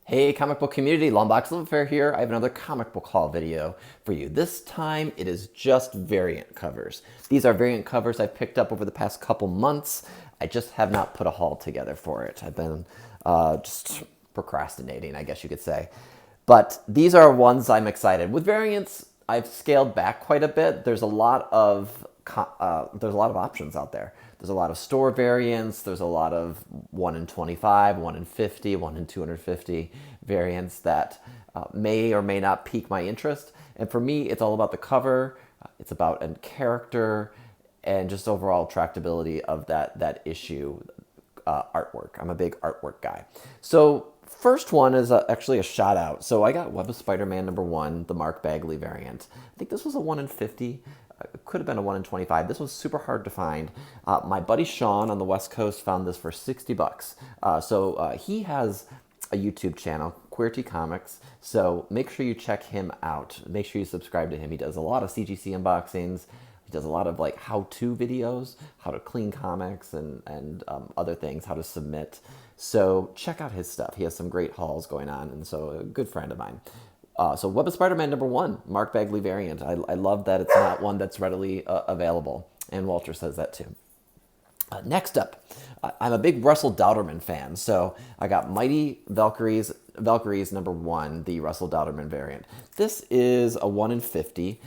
Hey comic book community, Longbox Love Affair here. I have another comic book haul video for you. This time it is just variant covers. These are variant covers I've picked up over the past couple months. I just have not put a haul together for it. I've been just procrastinating, I guess you could say. But these are ones I'm excited. With variants, I've scaled back quite a bit. There's a lot of options out there. There's a lot of store variants. There's a lot of 1 in 25, 1 in 50, 1 in 250 variants that may or may not pique my interest. And for me, it's all about the cover. It's about a character and just overall tractability of that issue artwork. I'm a big artwork guy. So first one is actually a shout out. So I got Web of Spider-Man #1, the Mark Bagley variant. I think this was a 1 in 50. It could have been a 1 in 25. This was super hard to find. My buddy Sean on the West Coast found this for $60. He has a YouTube channel, QWERTY Comics. So make sure you check him out. Make sure you subscribe to him. He does a lot of CGC unboxings. He does a lot of like how-to videos, how to clean comics and other things, how to submit. So check out his stuff. He has some great hauls going on, and so a good friend of mine. So Web of Spider-Man #1, Mark Bagley variant. I love that it's not one that's readily available, and Walter says that too. Next up, I'm a big Russell Dauterman fan, so I got Mighty Valkyries #1, the Russell Dauterman variant. This is a 1 in 50.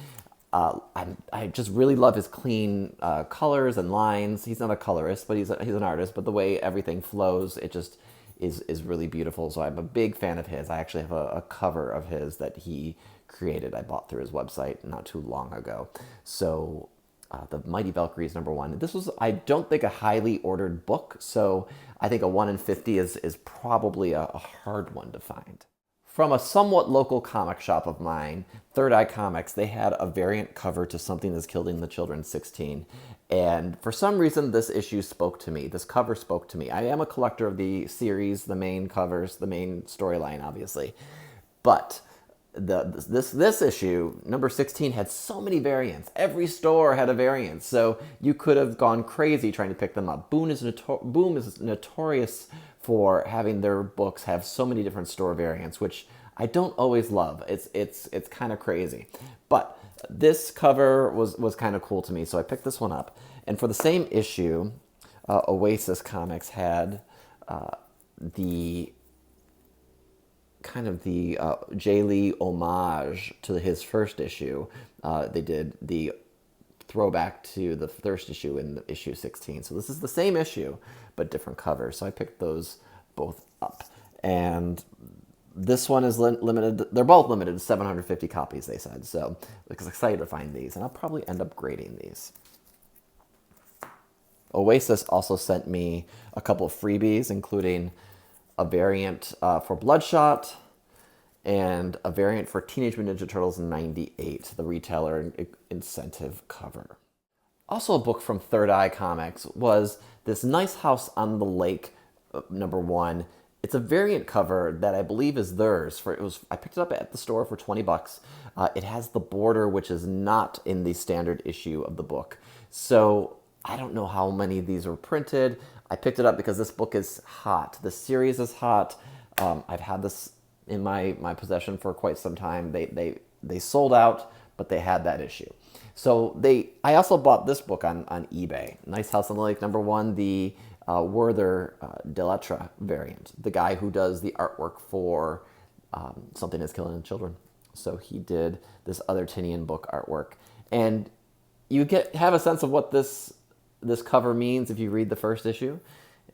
I just really love his clean colors and lines. He's not a colorist, but he's an artist, but the way everything flows, it just is really beautiful. So I'm a big fan of his. I actually have a cover of his that he created. I bought through his website not too long ago. So the Mighty Valkyries #1. This was, I don't think, a highly ordered book. So I think a 1 in 50 is probably a hard one to find. From a somewhat local comic shop of mine, Third Eye Comics, they had a variant cover to Something That's Killing the Children 16. And for some reason, this issue spoke to me. This cover spoke to me. I am a collector of the series, the main covers, the main storyline, obviously. But this issue, number 16, had so many variants. Every store had a variant, so you could have gone crazy trying to pick them up. Boom is notorious for having their books have so many different store variants, which I don't always love. It's kind of crazy. But this cover was kind of cool to me, so I picked this one up. And for the same issue, Oasis Comics had the Jay Lee homage to his first issue. They did the throwback to the first issue in issue 16. So this is the same issue, but different covers. So I picked those both up. And this one is limited. They're both limited to 750 copies, they said. So I was excited to find these, and I'll probably end up grading these. Oasis also sent me a couple of freebies, including a variant for Bloodshot and a variant for Teenage Mutant Ninja Turtles '98, the retailer incentive cover. Also a book from Third Eye Comics was this Nice House on the Lake #1. It's a variant cover that I believe is theirs. I picked it up at the store for $20. It has the border, which is not in the standard issue of the book. So I don't know how many of these were printed. I picked it up because this book is hot. The series is hot. I've had this in my possession for quite some time. They sold out, but they had that issue. So I also bought this book on eBay. Nice House on the Lake #1, the Werther Delettra variant, the guy who does the artwork for Something Is Killing the Children. So he did this other Tinian book artwork. And you have a sense of what this cover means if you read the first issue.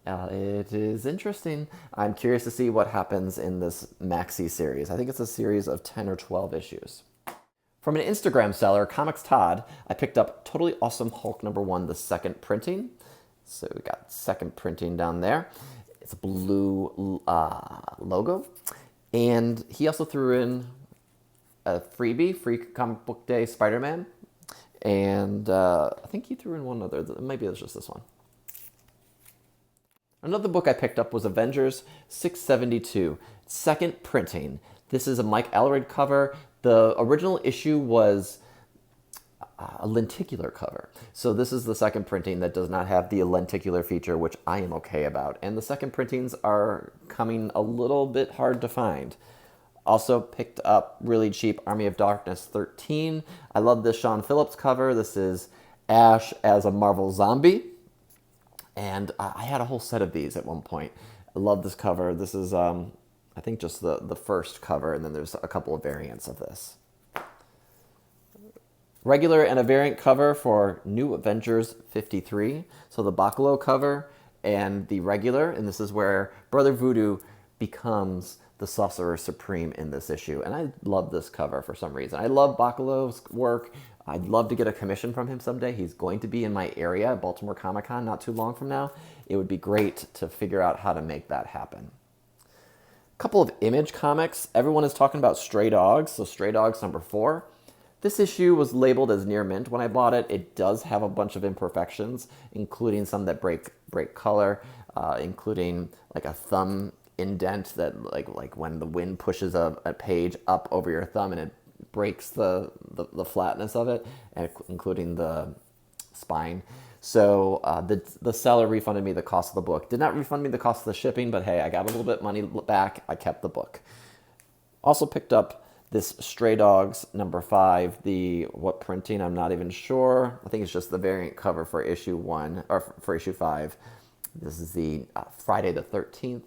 It is interesting. I'm curious to see what happens in this maxi series. I think it's a series of 10 or 12 issues. From an Instagram seller, Comics Todd, I picked up Totally Awesome Hulk #1, the second printing. So we got second printing down there. It's a blue logo. And he also threw in a freebie, Free Comic Book Day Spider-Man. And I think he threw in one other. Maybe it was just this one. Another book I picked up was Avengers 672, second printing. This is a Mike Allred cover. The original issue was a lenticular cover. So this is the second printing that does not have the lenticular feature, which I am okay about. And the second printings are coming a little bit hard to find. Also picked up really cheap Army of Darkness 13. I love this Sean Phillips cover. This is Ash as a Marvel zombie. And I had a whole set of these at one point. I love this cover. This is, I think, just the first cover, and then there's a couple of variants of this. Regular and a variant cover for New Avengers 53. So the Bacalo cover and the regular, and this is where Brother Voodoo becomes the Sorcerer Supreme in this issue. And I love this cover for some reason. I love Bacalo's work. I'd love to get a commission from him someday. He's going to be in my area at Baltimore Comic-Con not too long from now. It would be great to figure out how to make that happen. A couple of Image comics. Everyone is talking about Stray Dogs. So Stray Dogs number 4. This issue was labeled as near mint when I bought it. It does have a bunch of imperfections, including some that break color, including like a thumb indent that like when the wind pushes a page up over your thumb and it breaks the flatness of it, and including the spine. So the seller refunded me the cost of the book. Did not refund me the cost of the shipping, but hey, I got a little bit money back. I kept the book. Also picked up this Stray Dogs number 5. What printing, I'm not even sure. I think it's just the variant cover for issue 1, or for issue 5. This is the Friday the 13th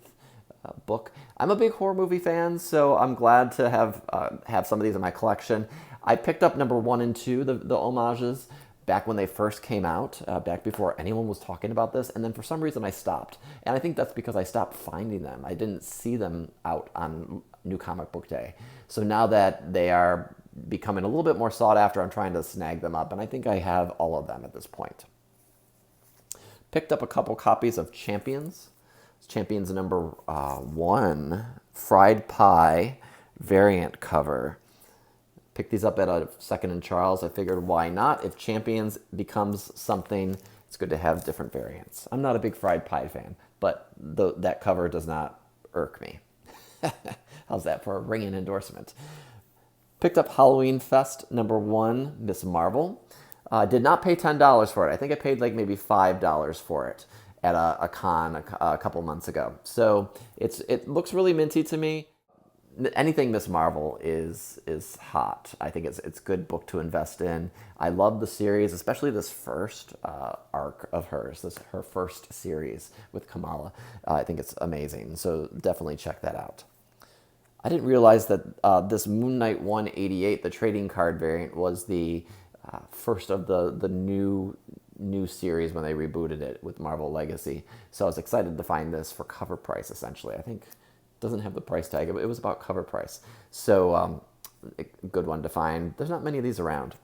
book. I'm a big horror movie fan, so I'm glad to have some of these in my collection. I picked up number 1 and 2, the homages, back when they first came out, back before anyone was talking about this, and then for some reason I stopped. And I think that's because I stopped finding them. I didn't see them out on New Comic Book Day. So now that they are becoming a little bit more sought after, I'm trying to snag them up, and I think I have all of them at this point. Picked up a couple copies of Champions. Champions number 1, Fried Pie variant cover. Picked these up at a Second and Charles. I figured, why not? If Champions becomes something, it's good to have different variants. I'm not a big Fried Pie fan, but that cover does not irk me. How's that for a ringing endorsement? Picked up Halloween Fest number 1, Miss Marvel. Did not pay $10 for it. I think I paid like maybe $5 for it at a con a couple months ago. So it looks really minty to me. Anything Miss Marvel is hot. I think it's a good book to invest in. I love the series, especially this first arc of hers, her first series with Kamala. I think it's amazing. So definitely check that out. I didn't realize that this Moon Knight 188, the trading card variant, was the first of the new series when they rebooted it with Marvel Legacy. So I was excited to find this for cover price, essentially. I think it doesn't have the price tag, but it was about cover price. So a good one to find. There's not many of these around.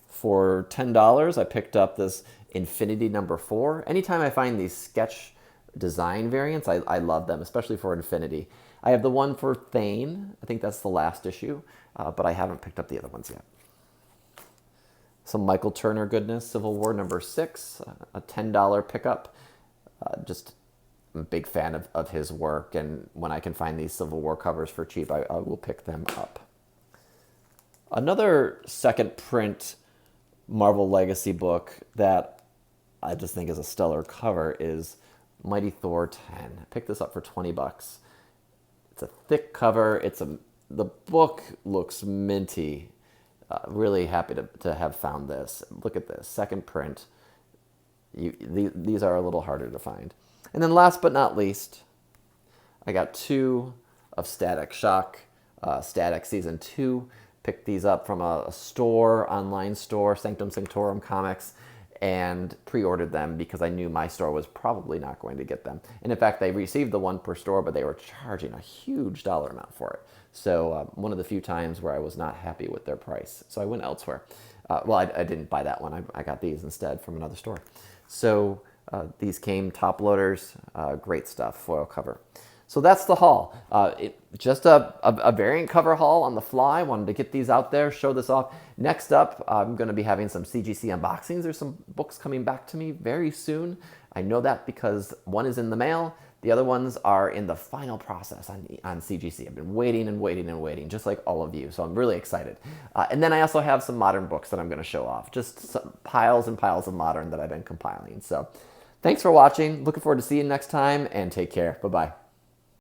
For $10, I picked up this Infinity number 4. Anytime I find these sketch design variants, I love them, especially for Infinity. I have the one for Thane. I think that's the last issue, but I haven't picked up the other ones yet. Some Michael Turner goodness, Civil War number 6, a $10 pickup. Just I'm a big fan of his work, and when I can find these Civil War covers for cheap, I will pick them up. Another second print Marvel Legacy book that I just think is a stellar cover is Mighty Thor 10. I picked this up for $20. It's a thick cover. The book looks minty. Really happy to have found this. Look at this, second print. These are a little harder to find. And then last but not least, I got 2 of Static Shock, Static Season 2. Picked these up from a store, online store, Sanctum Sanctorum Comics, and pre-ordered them because I knew my store was probably not going to get them. And in fact, they received the one per store, but they were charging a huge dollar amount for it. So one of the few times where I was not happy with their price. So I went elsewhere. Well, I didn't buy that one. I got these instead from another store. So these came top loaders, great stuff, foil cover. So that's the haul. Just a variant cover haul on the fly. Wanted to get these out there, show this off. Next up, I'm going to be having some CGC unboxings. There's some books coming back to me very soon. I know that because one is in the mail. The other ones are in the final process on CGC. I've been waiting and waiting and waiting, just like all of you. So I'm really excited. And then I also have some modern books that I'm going to show off. Just some piles and piles of modern that I've been compiling. So thanks for watching. Looking forward to seeing you next time, and take care. Bye-bye.